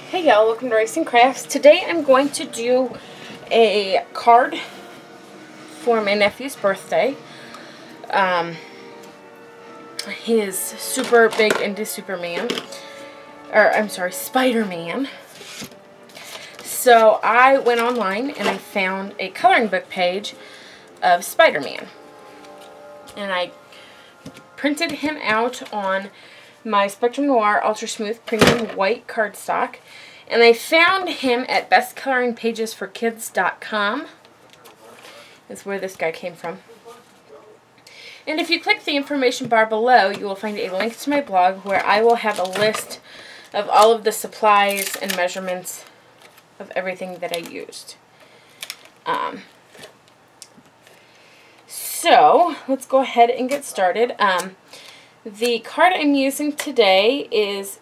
Hey y'all, welcome to Racing Crafts. Today I'm going to do a card for my nephew's birthday. He is super big into Spiderman. So I went online and I found a coloring book page of Spiderman. And I printed him out on my Spectrum Noir Ultra Smooth Premium White cardstock. And I found him at bestcoloringpagesforkids.com. Is where this guy came from. And if you click the information bar below, you will find a link to my blog where I will have a list of all of the supplies and measurements of everything that I used. So, let's go ahead and get started. The card I'm using today is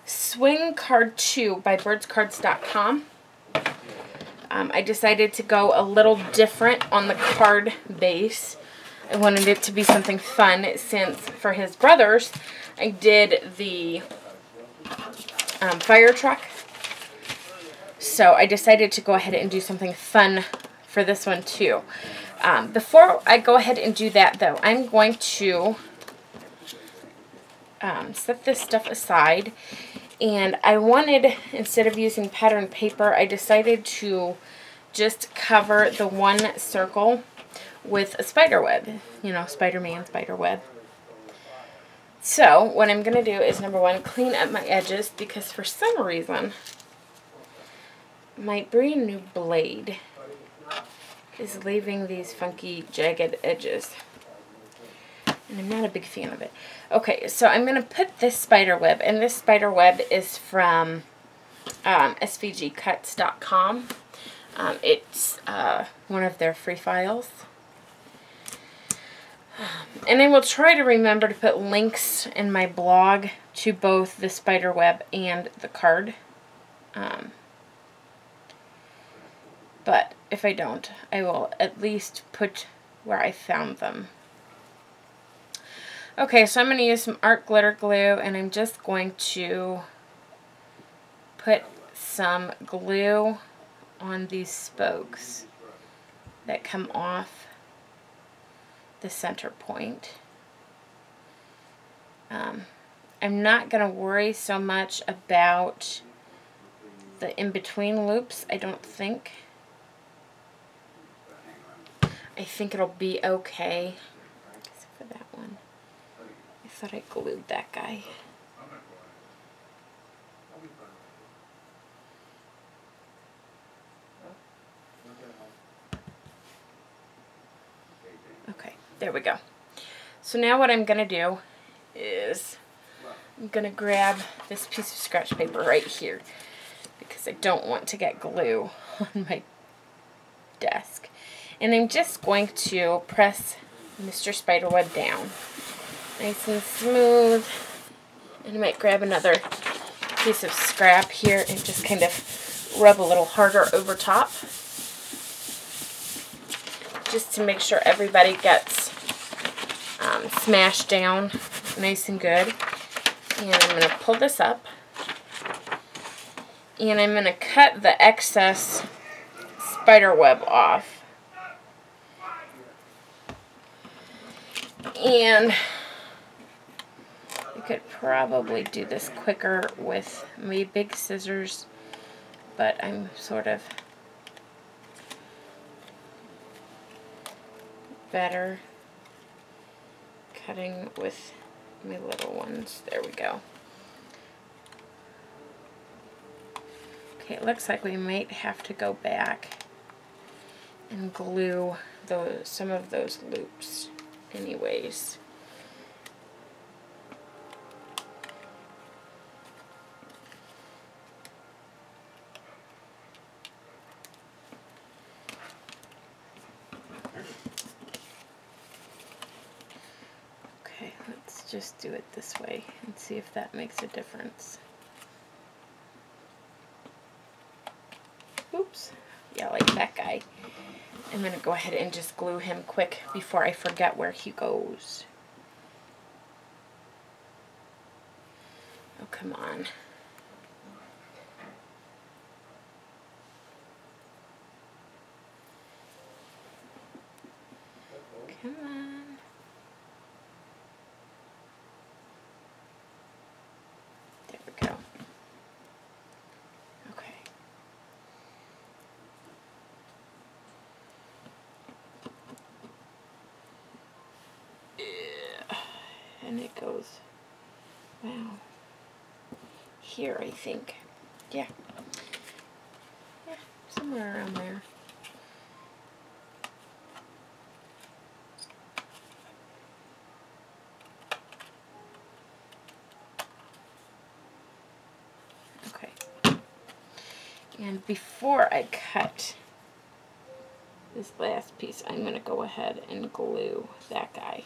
Swing Card 2 by birdscards.com. I decided to go a little different on the card base. I wanted it to be something fun since for his brothers I did the fire truck. So I decided to go ahead and do something fun for this one too. Before I go ahead and do that though, I'm going to set this stuff aside. And I wanted, instead of using pattern paper, I decided to just cover the one circle with a spider web. You know, Spiderman, spider web. So, what I'm going to do is, number one, clean up my edges because for some reason, my brand new blade is leaving these funky, jagged edges. And I'm not a big fan of it. Okay, so I'm going to put this spider web, and this spider web is from svgcuts.com. It's one of their free files. And I will try to remember to put links in my blog to both the spider web and the card. But if I don't, I will at least put where I found them. Okay, so I'm going to use some art glitter glue, and I'm just going to put some glue on these spokes that come off the center point. I'm not going to worry so much about the in-between loops, I don't think. I think it'll be okay, except for that one. I thought I glued that guy. Okay, there we go. So now what I'm going to do is I'm going to grab this piece of scratch paper right here because I don't want to get glue on my desk. And I'm just going to press Mr. Spiderweb down. Nice and smooth. And I might grab another piece of scrap here and just kind of rub a little harder over top. Just to make sure everybody gets smashed down nice and good. And I'm going to pull this up. And I'm going to cut the excess spider web off. And I could probably do this quicker with my big scissors, but I'm sort of better cutting with my little ones. There we go. Okay, it looks like we might have to go back and glue some of those loops anyways. Okay, let's just do it this way and see if that makes a difference. Oops. Yeah, like that guy. I'm going to go ahead and just glue him quick before I forget where he goes. come on. Come on. There we go. Okay. Yeah. And it goes, wow, here I think. Yeah. Yeah, somewhere around there. Okay. And before I cut this last piece, I'm going to go ahead and glue that guy.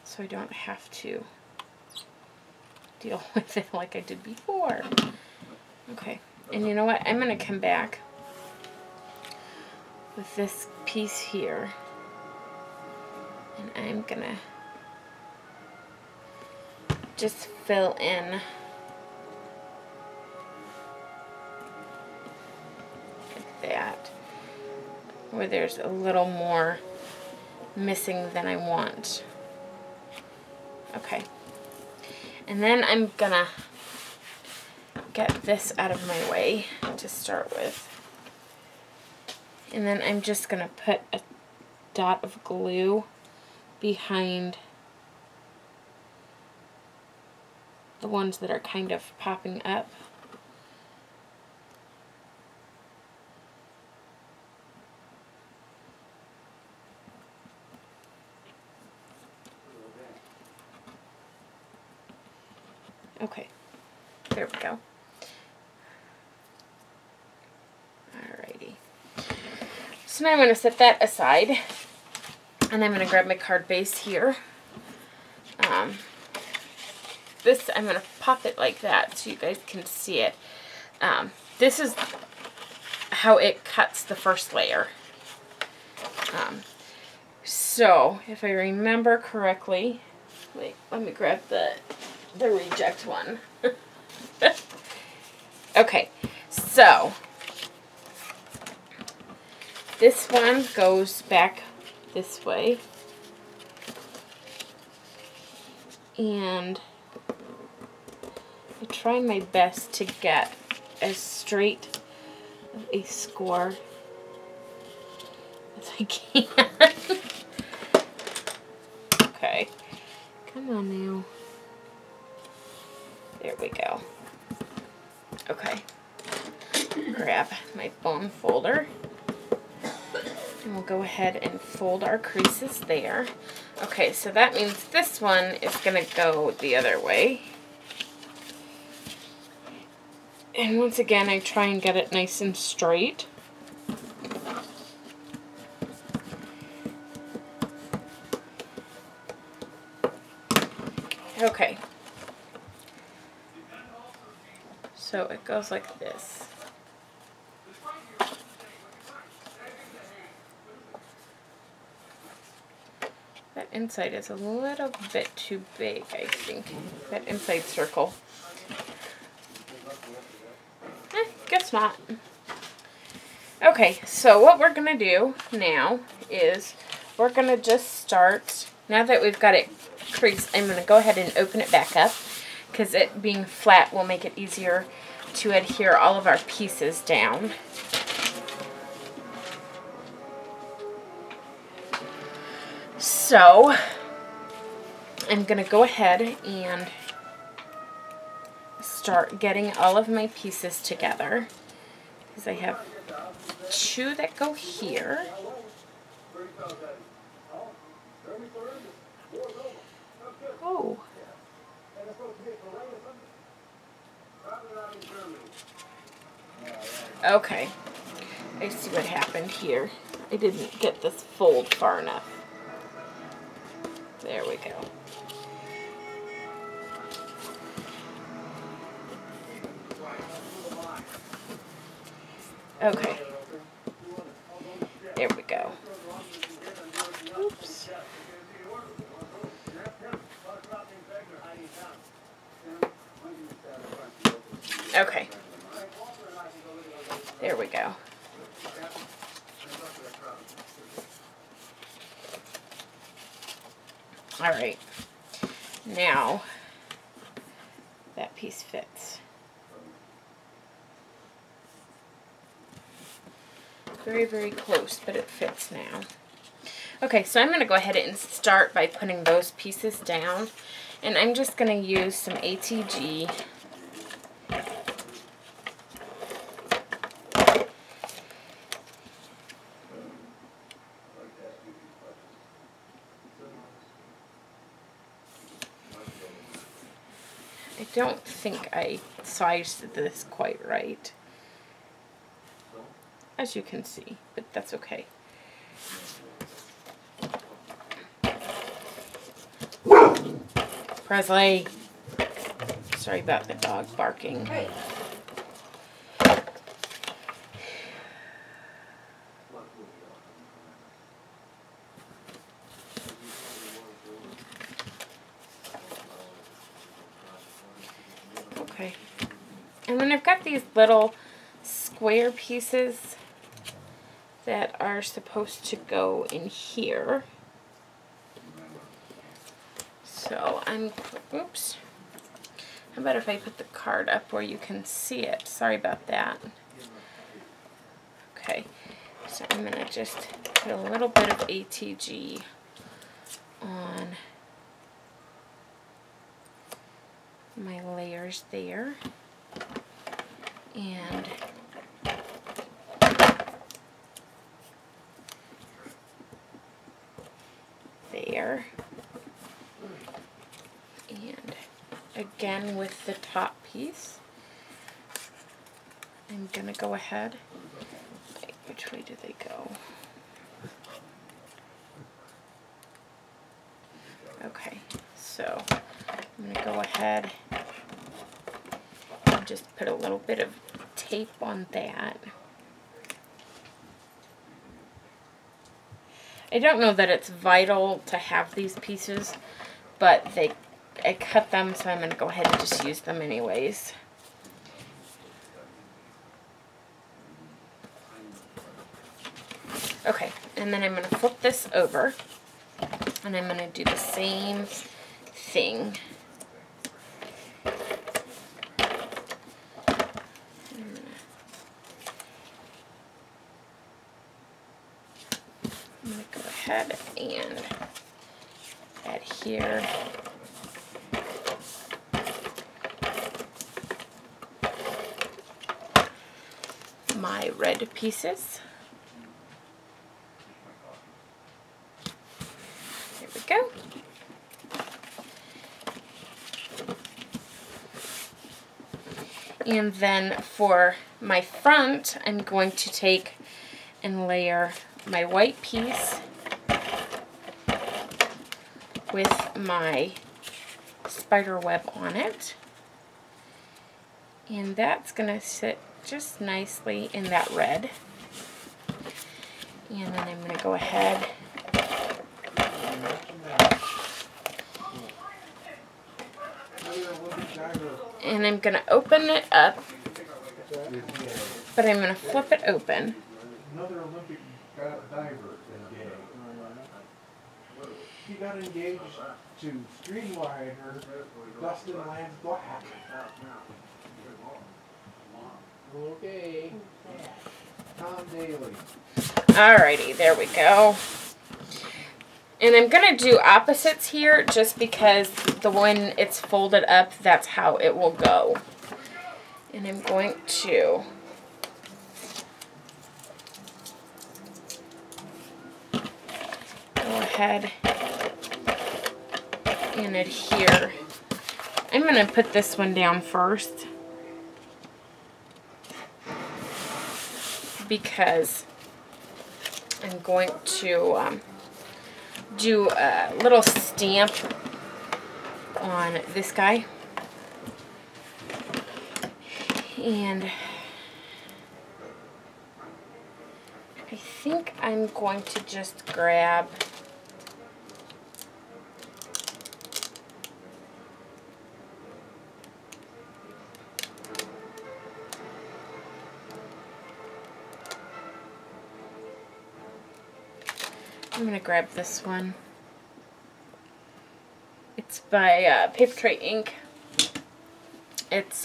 So I don't have to deal with it like I did before. Okay, and you know what? I'm going to come back with this piece here, and I'm going to just fill in like that, where there's a little more missing than I want. Okay, and then I'm gonna get this out of my way to start with, and then I'm just gonna put a dot of glue behind the ones that are kind of popping up. Okay, there we go. Alrighty. So now I'm going to set that aside, and I'm going to grab my card base here. This, I'm going to pop it like that so you guys can see it. This is how it cuts the first layer. So, if I remember correctly, wait, let me grab the reject one. Okay, so this one goes back this way, and I try my best to get as straight of a score as I can. Okay, come on now. There we go. Okay, grab my bone folder, and we'll go ahead and fold our creases there. Okay, so that means this one is going to go the other way. And once again, I try and get it nice and straight. Okay. So it goes like this. That inside is a little bit too big, I think. That inside circle. Guess not. Okay, so what we're going to do now is we're going to just start, now that we've got it creased, I'm going to go ahead and open it back up, because it being flat will make it easier to adhere all of our pieces down. So I'm going to go ahead and start getting all of my pieces together, because I have two that go here. Oh. Okay. I see what happened here. I didn't get this fold far enough. There we go. Okay. There we go. Oops. Alright, now that piece fits. Very, very close, but it fits now. Okay, so I'm going to go ahead and start by putting those pieces down. And I'm just going to use some ATG. I don't think I sized this quite right, as you can see, but that's okay. Presley, sorry about the dog barking. Hey. Okay, and then I've got these little square pieces that are supposed to go in here. So oops. How about if I put the card up where you can see it? Sorry about that. Okay, so I'm going to just put a little bit of ATG on my layers there. And there. And again with the top piece, I'm going to go ahead. Wait, which way do they go? Okay, so I'm going to go ahead and just put a little bit of tape on that. I don't know that it's vital to have these pieces, but I cut them, so I'm going to go ahead and just use them anyways. Okay, and then I'm going to flip this over, and I'm going to do the same thing. I'm going to go ahead and adhere my red pieces. There we go. And then for my front, I'm going to take and layer my white piece with my spider web on it. And that's going to sit just nicely in that red. And then I'm going to go ahead and I'm going to open it up, but I'm going to flip it open. Another Olympic diver engaged. She got engaged to screenwriter Dustin Lance Black. Okay. Tom Daly. Alrighty, there we go. And I'm going to do opposites here just because when it's folded up, that's how it will go. And I'm going to go ahead and adhere. I'm going to put this one down first because I'm going to do a little stamp on this guy. And I think I'm going to just grab I'm going to grab this one. It's by Paper Tray Ink. It's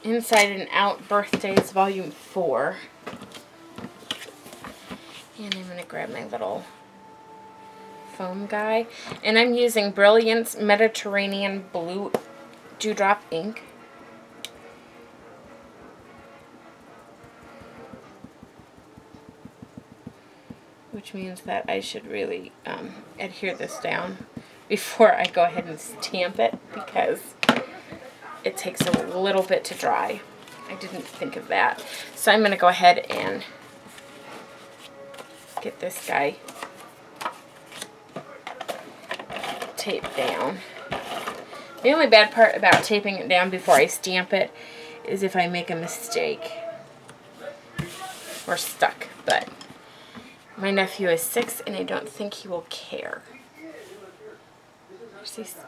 Inside and Out Birthdays Volume 4. And I'm going to grab my little foam guy. And I'm using Brilliance Mediterranean Blue Dewdrop ink. Which means that I should really adhere this down before I go ahead and stamp it, because it takes a little bit to dry. I didn't think of that. So I'm going to go ahead and get this guy taped down. The only bad part about taping it down before I stamp it is if I make a mistake or stuck, but my nephew is 6 and I don't think he will care.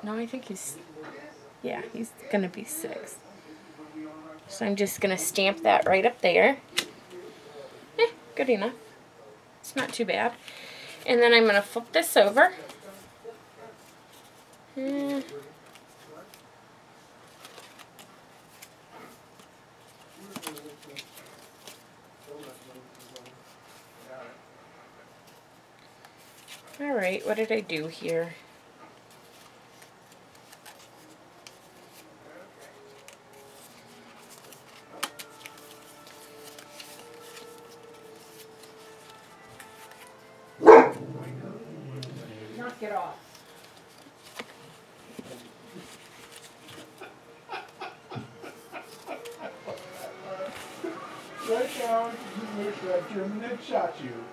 No, I think he's, yeah, he's gonna be 6. So I'm just gonna stamp that right up there. Good enough. It's not too bad. And then I'm gonna flip this over. Alright, what did I do here? Knock it off. Right down, you wish that German had shot you.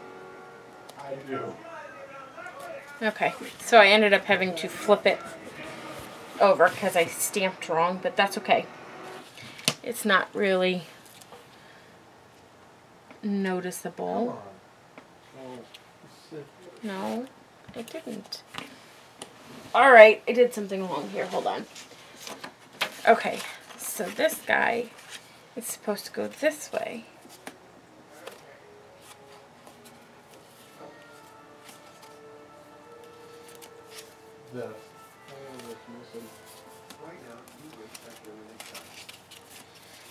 I do. Okay, so I ended up having to flip it over because I stamped wrong, but that's okay. It's not really noticeable. No, I didn't. Alright, I did something wrong here. Hold on. Okay, so this guy is supposed to go this way.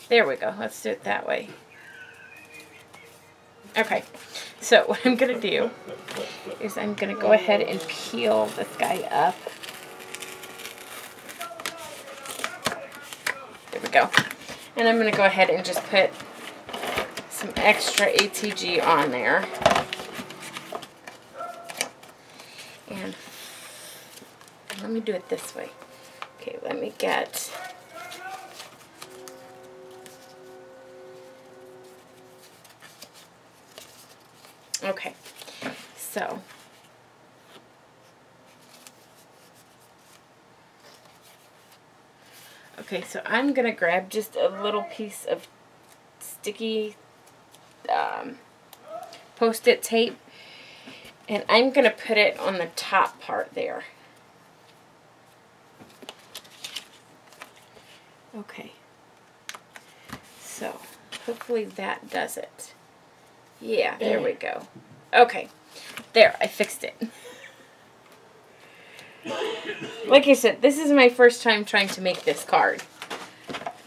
There we go. Let's do it that way. Okay, so what I'm going to do is I'm going to go ahead and peel this guy up. There we go. And I'm going to go ahead and just put some extra ATG on there. And let me do it this way. Okay, let me get... Okay, so I'm going to grab just a little piece of sticky Post-it tape, and I'm going to put it on the top part there. Okay, so hopefully that does it. Yeah, there we go. Okay, there, I fixed it. Like I said, this is my first time trying to make this card.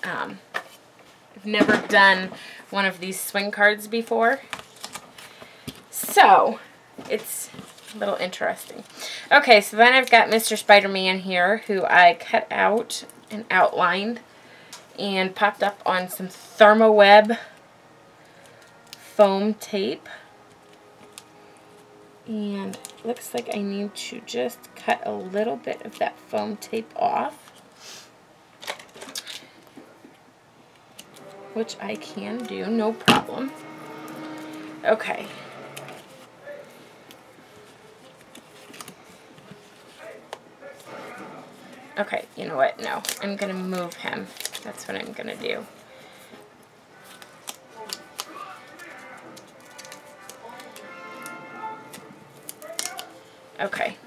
I've never done one of these swing cards before, so it's a little interesting. Okay, so then I've got Mr. Spider-Man here, who I cut out and outlined and popped up on some Thermoweb foam tape. And looks like I need to just cut a little bit of that foam tape off, which I can do, no problem. Okay. Okay, you know what? No, I'm going to move him. That's what I'm going to do. Okay.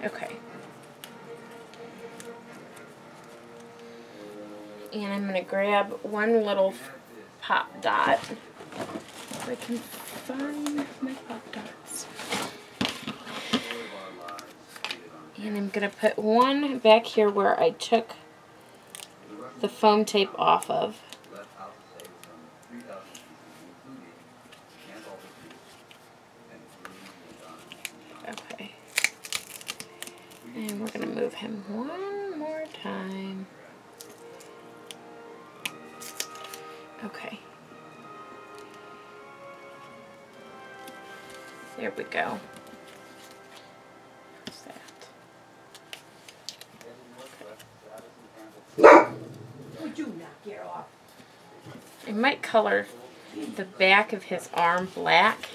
Okay. And I'm going to grab one little pop dot. If I can find my pop dots. And I'm going to put one back here where I took the foam tape off of. Okay. And we're going to move him one more time. Okay. There we go. What's that? Would you knock it off? I might color the back of his arm black.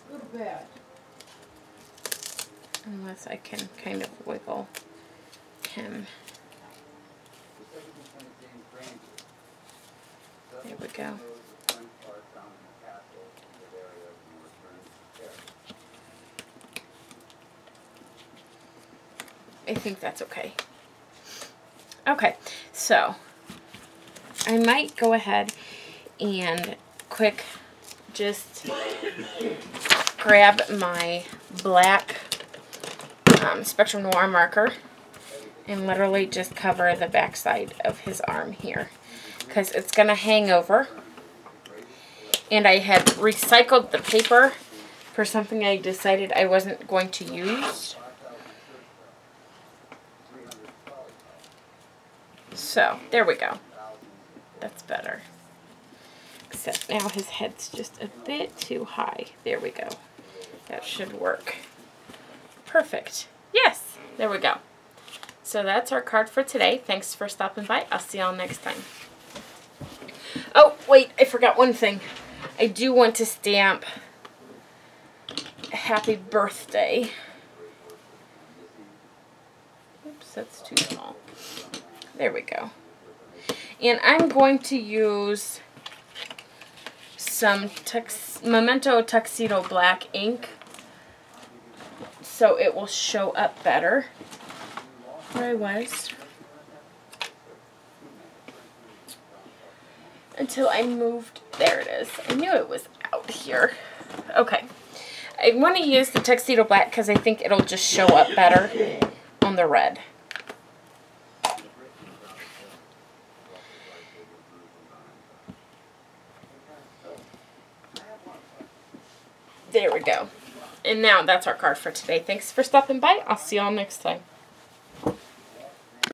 A little bit. Unless I can kind of wiggle him. There we go. I think that's okay. Okay, so I might go ahead and quick just grab my black Spectrum Noir marker and literally just cover the backside of his arm here because it's going to hang over. And I had recycled the paper for something I decided I wasn't going to use. So, there we go. That's better. Except now his head's just a bit too high. There we go. That should work. Perfect. Yes, there we go. So that's our card for today. Thanks for stopping by. I'll see y'all next time. Oh, wait, I forgot one thing. I do want to stamp happy birthday. Oops, that's too small. There we go. And I'm going to use some Memento Tuxedo Black ink so it will show up better where I was until I moved. There it is. I knew it was out here. Okay. I want to use the Tuxedo Black because I think it'll just show up better on the red. There we go. And now that's our card for today. Thanks for stopping by. I'll see y'all next time.